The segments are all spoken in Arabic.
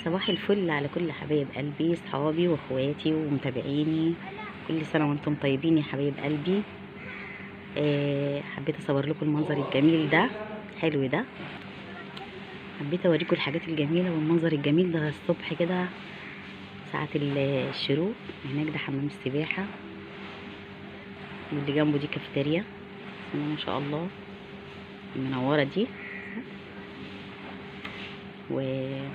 صباح الفل على كل حبايب قلبي، صحابي واخواتي ومتابعيني. كل سنه وانتم طيبين يا حبايب قلبي. حبيت اصور لكم المنظر الجميل ده، حلو ده. حبيت اوريكم الحاجات الجميله والمنظر الجميل ده الصبح كده ساعه الشروق. هناك ده حمام السباحه، واللي جنبه دي كافيتيريا. بسم الله ما شاء الله المنوره دي. واللي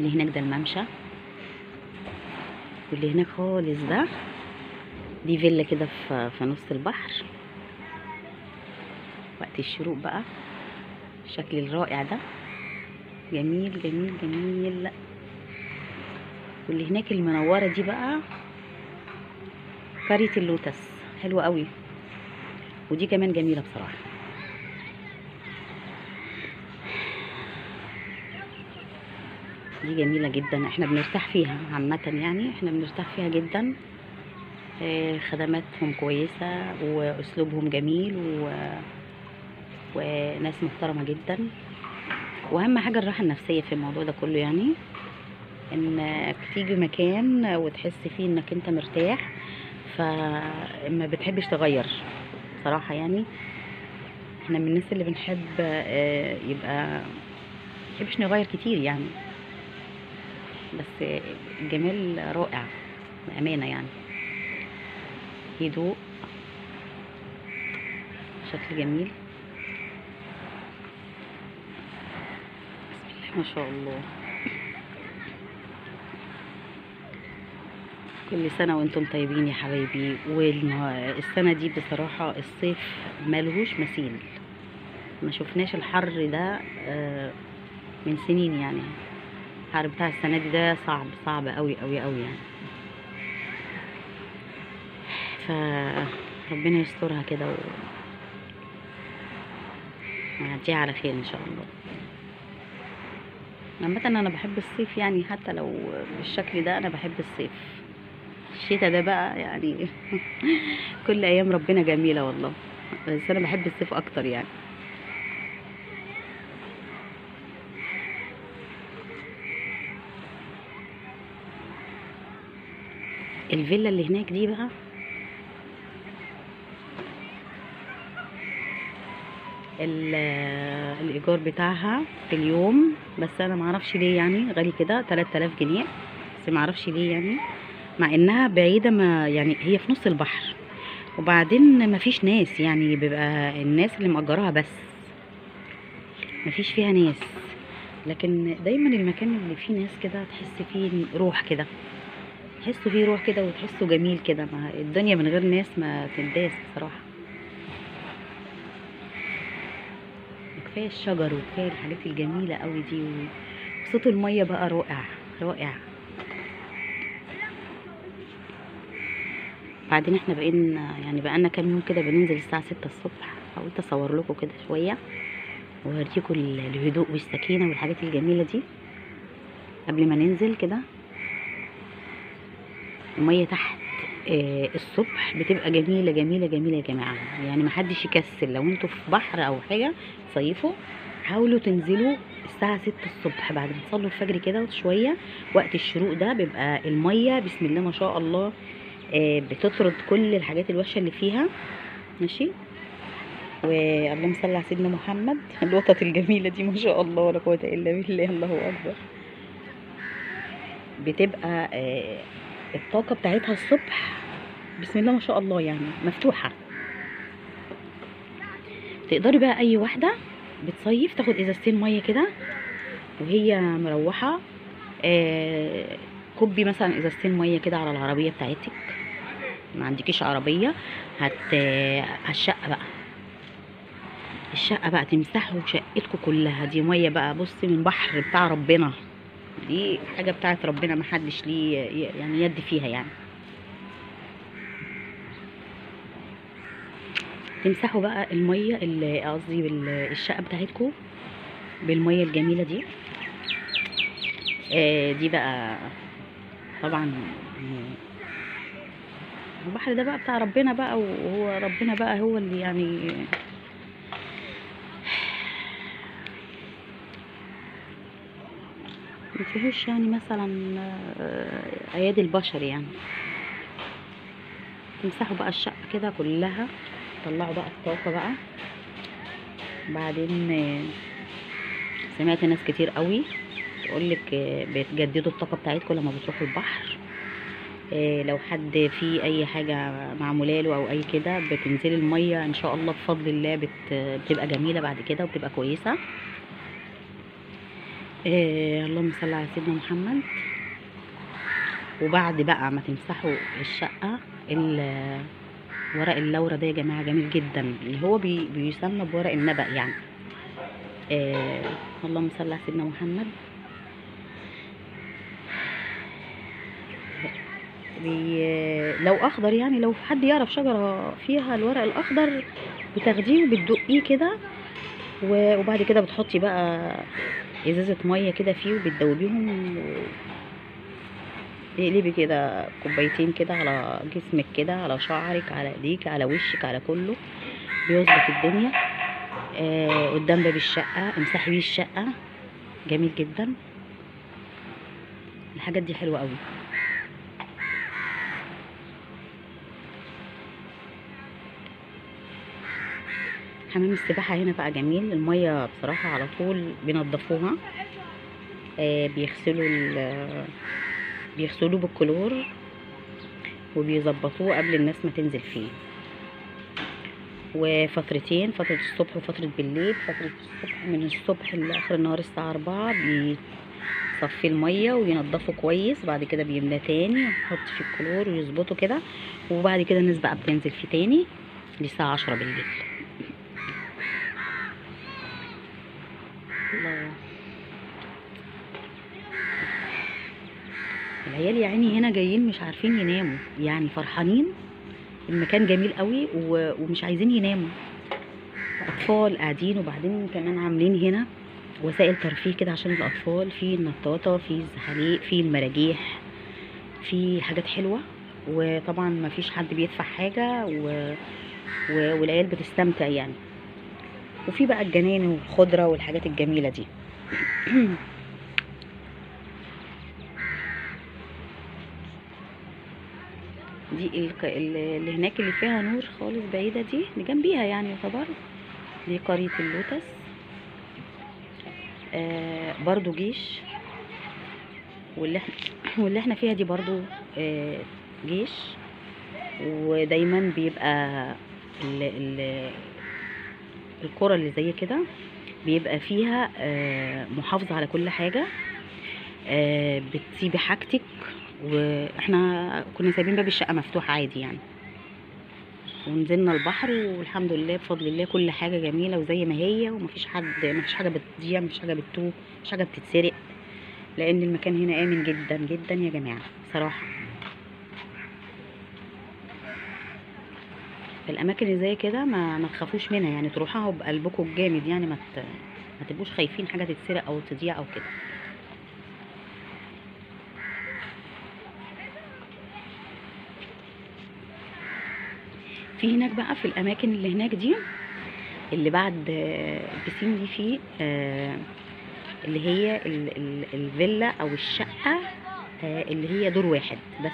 هناك ده الممشى، واللي هناك خالص ده دي فيلا كده في نص البحر وقت الشروق بقى. الشكل الرائع ده جميل جميل جميل. واللي هناك المنوره دي بقى قرية اللوتس، حلوه قوي. ودي كمان جميله بصراحه. دي جميله جدا، احنا بنرتاح فيها عامه، يعني احنا بنرتاح فيها جدا. خدماتهم كويسه واسلوبهم جميل وناس محترمه جدا. واهم حاجه الراحه النفسيه في الموضوع ده كله، يعني انك تيجي مكان وتحس فيه انك انت مرتاح، فما بتحبش تغير صراحه. يعني احنا من الناس اللي بنحب يبقى مبنحبش نغير كتير يعني، بس الجمال رائع بامانه. يعني هدوء، شكل جميل، بسم الله ما شاء الله. كل سنة وانتم طيبين يا حبايبي. والسنة دي بصراحة الصيف ملهوش مثيل، ما شفناش الحر ده من سنين. يعني الحر بتاع السنة دي ده صعب صعب قوي قوي قوي يعني. فربنا يسترها كده ونعديها على خير ان شاء الله. عامة انا بحب الصيف، يعني حتى لو بالشكل ده انا بحب الصيف. الشتا ده بقى يعني كل ايام ربنا جميلة والله، بس انا بحب الصيف اكتر يعني. الفيلا اللي هناك دي بقى الايجار بتاعها في اليوم، بس انا معرفش ليه يعني غالي كده 3000 جنيه. بس معرفش ليه يعني، مع انها بعيدة، ما يعني هي في نص البحر، وبعدين مفيش ناس، يعني بيبقى الناس اللي مأجراها بس، مفيش فيها ناس. لكن دايما المكان اللي فيه ناس كده تحس فيه روح كده، تحسوا فيه روح كده وتحسوا جميل كده. ما الدنيا من غير ناس ما تنداس بصراحة. كفاية الشجر وكفاية الحاجات الجميلة قوي دي، وصوت المية بقى رائع رائع. بعدين احنا بقالنا كام يوم كده بننزل الساعة 6 الصبح. حاولت اصور لكم كده شوية واوريكم الهدوء والسكينة والحاجات الجميلة دي قبل ما ننزل كده. المية تحت الصبح بتبقى جميلة جميلة جميلة يا جماعة. يعني محدش يكسل، لو انتوا في بحر او حاجة صيفوا، حاولوا تنزلوا الساعة 6 الصبح بعد ما تصلوا الفجر كده شوية. وقت الشروق ده بيبقى المية بسم الله ما شاء الله بتطرد كل الحاجات الوحشة اللي فيها، ماشي. واللهم صل على سيدنا محمد. الوطط الجميلة دي ما شاء الله ولا قوة الا بالله، الله اكبر. بتبقى الطاقة بتاعتها الصبح بسم الله ما شاء الله، يعني مفتوحة. تقدري بقى اي واحدة بتصيف تاخد ازازتين مية كده وهي مروحة. كبي مثلا ازازتين مية كده على العربية بتاعتك. ما عندكيش عربية، الشقة بقى، الشقة بقى تمسحوا شقتكم كلها. دي مية بقى بصي من بحر بتاع ربنا، دي حاجة بتاعت ربنا محدش ليه يعني يد فيها. يعني تمسحوا بقى المية اللي قصدي الشقة بتاعتكم بالمية الجميلة دي. دي بقى طبعا البحر ده بقى بتاع ربنا بقى، وهو ربنا بقى هو اللي يعني مفيهوش يعني مثلا ايادي البشر يعني. تمسحوا بقى الشقة كده كلها، طلعوا بقى الطاقة بقى. بعدين سمعت ناس كتير قوي تقولك بتجددوا الطاقة بتاعتكم لما بتروحوا البحر. لو حد في اي حاجة معمولاله او اي كده، بتنزلي المية ان شاء الله بفضل الله بتبقى جميلة بعد كده وبتبقى كويسة. اللهم صل على سيدنا محمد. وبعد بقى ما تمسحوا الشقة، ورق اللورة ده يا جماعة جميل جدا، اللي هو بيسمى بورق النبأ يعني. اللهم صل على سيدنا محمد. لو اخضر يعني، لو حد يعرف شجرة فيها الورق الاخضر، بتاخديه وبتدقيه كده، وبعد كده بتحطي بقى ازازة مية كده فيه وبتدوبيهم، تقلبي كده كوبايتين كده على جسمك كده، على شعرك، على ايديك، على وشك، على كله، بيظبط الدنيا. قدام باب الشقة امسحي بيه الشقة، جميل جدا. الحاجات دي حلوة قوي. حمام السباحة هنا بقى جميل، المية بصراحة على طول بينضفوها، بيغسلوه بالكلور وبيظبطوه قبل الناس ما تنزل فيه. وفترتين، فترة الصبح وفترة بالليل. فترة الصبح من الصبح لآخر النهار الساعة 4 بيصفي المية وينضفه كويس، بعد كده بيملاه تاني ويحط فيه الكلور ويظبطه كده، وبعد كده الناس بقى بتنزل فيه تاني للساعة 10 بالليل. الله. العيال يا عيني هنا جايين مش عارفين يناموا، يعني فرحانين، المكان جميل قوي ومش عايزين يناموا. اطفال قاعدين، وبعدين كمان عاملين هنا وسائل ترفيه كده عشان الاطفال، في النطاطه، في الزحاليق، في المراجيح، في حاجات حلوه. وطبعا ما فيش حد بيدفع حاجه والعيال بتستمتع يعني. وفي بقى الجناين والخضره والحاجات الجميله دي. دي اللي هناك اللي فيها نور خالص بعيدة، دي اللي جنبيها يعني يعتبر، دي قرية اللوتس. برضو جيش. واللي احنا فيها دي برضو جيش. ودايما بيبقى القرى اللي زي كده بيبقى فيها محافظة على كل حاجة. بتسيبي حاجتك، واحنا كنا سايبين باب الشقة مفتوح عادي يعني، ونزلنا البحر والحمد لله بفضل الله كل حاجة جميلة وزي ما هي، ومفيش حاجة بتضيع، مفيش حاجة بتتوه، مفيش حاجة بتتسرق، لان المكان هنا امن جدا جدا يا جماعة صراحة. الاماكن اللي زي كده ما تخافوش منها يعني، تروحوها بقلبكم الجامد يعني، ما تبقوش خايفين حاجة تتسرق او تضيع او كده. في هناك بقى في الاماكن اللي هناك دي، اللي بعد البسين دي، فيه اللي هي الفيلا او الشقة اللي هي دور واحد بس.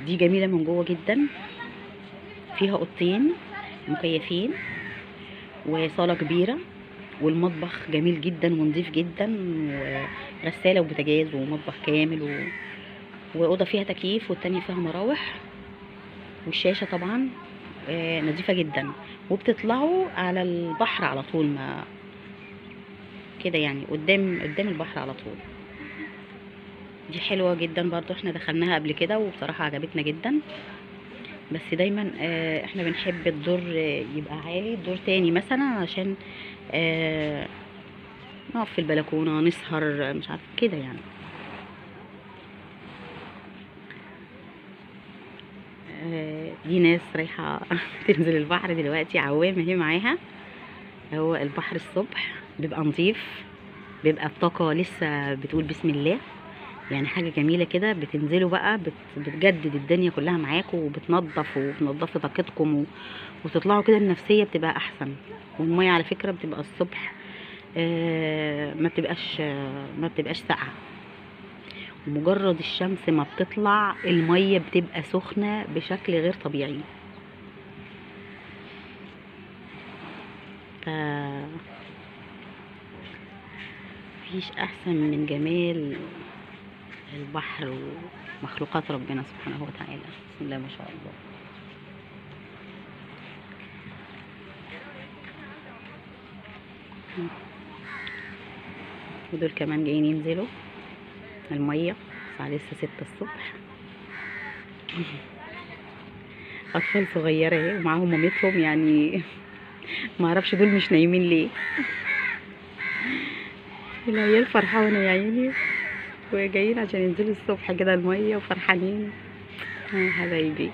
دي جميلة من جوه جدا، فيها اوضتين مكيفين وصالة كبيرة، والمطبخ جميل جدا ونظيف جدا، وغسالة وبوتاجاز ومطبخ كامل، وأوضة فيها تكييف والتانية فيها مراوح، والشاشة طبعا نظيفة جدا، وبتطلعوا على البحر على طول، ما كده يعني قدام البحر على طول. دي حلوة جدا برضو، احنا دخلناها قبل كده وبصراحة عجبتنا جدا. بس دايما احنا بنحب الدور يبقى عالي، دور تاني مثلا، عشان نقف في البلكونة نسهر، مش عارف كده يعني. دي ناس رايحة تنزل البحر دلوقتي، عوامة هي معاها. هو البحر الصبح بيبقى نظيف، بيبقى الطاقة لسه بتقول بسم الله يعني، حاجة جميلة كده. بتنزلوا بقى بتجدد الدنيا كلها معاكم، وبتنضفوا طاقتكم، وتطلعوا كده النفسية بتبقى احسن. والمية على فكرة بتبقى الصبح ما بتبقاش ساقعه. مجرد الشمس ما بتطلع الميه بتبقى سخنه بشكل غير طبيعي. ف مفيش احسن من جمال البحر ومخلوقات ربنا سبحانه وتعالى. بسم الله ما شاء الله. ودول كمان جايين ينزلوا الميه الساعه لسه 6 الصبح. اطفال صغيره اهي ومعاهم مامتهم، يعني ما اعرفش دول مش نايمين ليه. العيال فرحانه يا عيني، وجايين عشان ينزلوا الصبح كده الميه وفرحانين. يا حبايبي.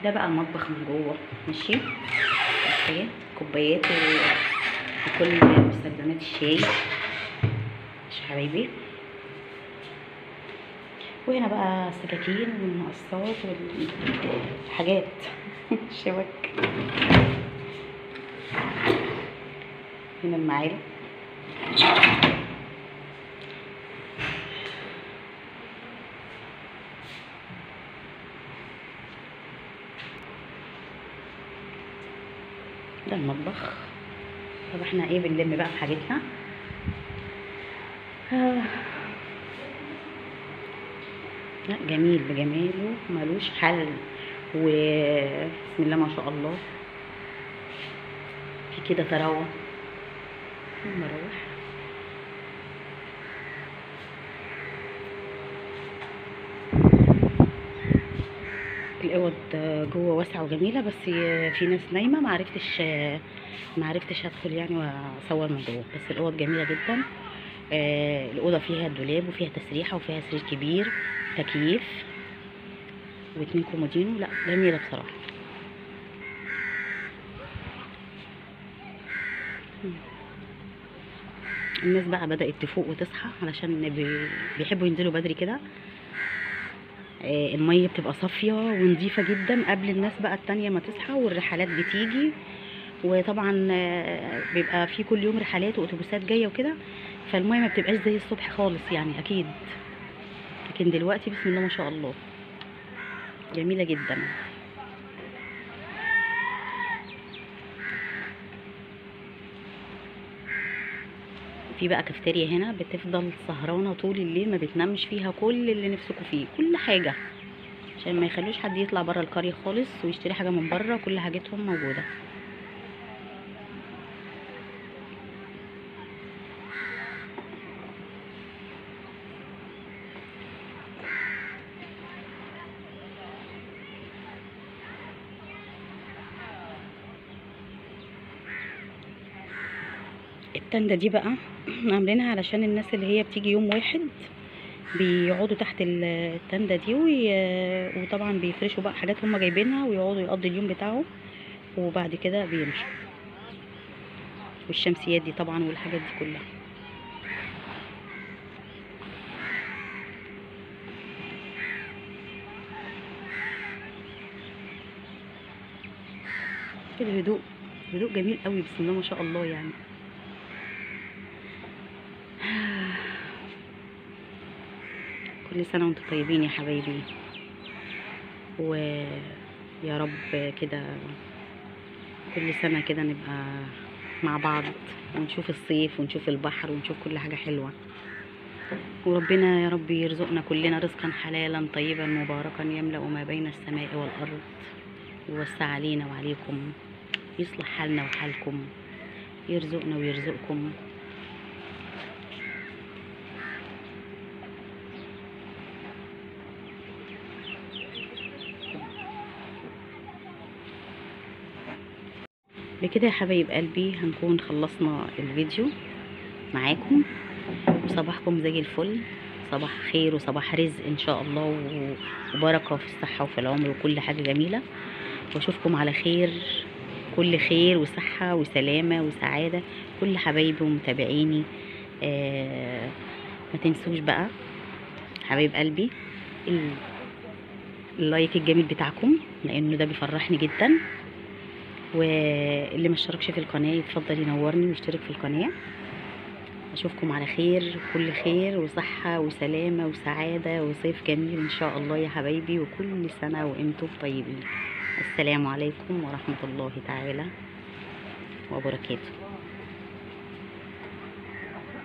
ده بقى المطبخ من جوه. ماشي. اوكي. كوبايات وكل مستلزمات الشاي. ماشي يا حبايبي. وهنا بقى السكاكين والمقصات والحاجات الشبك. هنا المعالق. ده المطبخ. طب احنا ايه بنلم بقى في حاجتنا. لا جميل بجماله ملوش حل. وبسم الله ما شاء الله. في كده تروح مروح. الاوض جوه واسعه وجميله، بس في ناس نايمه معرفتش ادخل يعني واصور من جوه. بس الاوض جميله جدا. الاوضه فيها دولاب وفيها تسريحه وفيها سرير كبير، تكييف، واتنين كومودينو. لا جميله بصراحه. الناس بقى بدأت تفوق وتصحى علشان بيحبوا ينزلوا بدري كده. المية بتبقى صافية ونظيفة جدا قبل الناس بقى التانية ما تصحى، والرحلات بتيجي. وطبعا بيبقى في كل يوم رحلات واتوبيسات جاية وكده، فالمية ما بتبقاش زي الصبح خالص يعني اكيد. لكن دلوقتي بسم الله ما شاء الله جميلة جدا. في بقى كافتيريا هنا بتفضل سهرانة طول الليل، ما بتنامش فيها كل اللي نفسكوا فيه، كل حاجة، عشان ما يخلوش حد يطلع بره القرية خالص ويشتري حاجة من بره. كل حاجتهم موجودة. التندة دي بقى عاملينها علشان الناس اللي هي بتيجي يوم واحد بيقعدوا تحت التندة دي وطبعا بيفرشوا بقى حاجات هم جايبينها ويقعدوا يقضي اليوم بتاعهم، وبعد كده بيمشوا. والشمسيات دي طبعا والحاجات دي كلها. كده هدوء جميل قوي بسم الله ما شاء الله يعني. كل سنة وانتم طيبين يا حبايبي، ويا رب كده كل سنة كده نبقى مع بعض ونشوف الصيف ونشوف البحر ونشوف كل حاجة حلوة. وربنا يا رب يرزقنا كلنا رزقا حلالا طيبا مباركا يملأ ما بين السماء والأرض، ويوسع علينا وعليكم، يصلح حالنا وحالكم، يرزقنا ويرزقكم. بكده يا حبايب قلبي هنكون خلصنا الفيديو معاكم. وصباحكم زي الفل، صباح خير وصباح رزق ان شاء الله وبركه في الصحه وفي العمر وكل حاجه جميله. واشوفكم على خير، كل خير وصحه وسلامه وسعاده كل حبايبي ومتابعيني. ما تنسوش بقى حبايب قلبي اللايك الجميل بتاعكم، لانه ده بيفرحني جدا. واللي ما اشتركش في القناه يتفضل ينورني ويشترك في القناه. اشوفكم على خير، كل خير وصحه وسلامه وسعاده وصيف جميل ان شاء الله يا حبايبي، وكل سنه وانتم طيبين. السلام عليكم ورحمه الله تعالى وبركاته.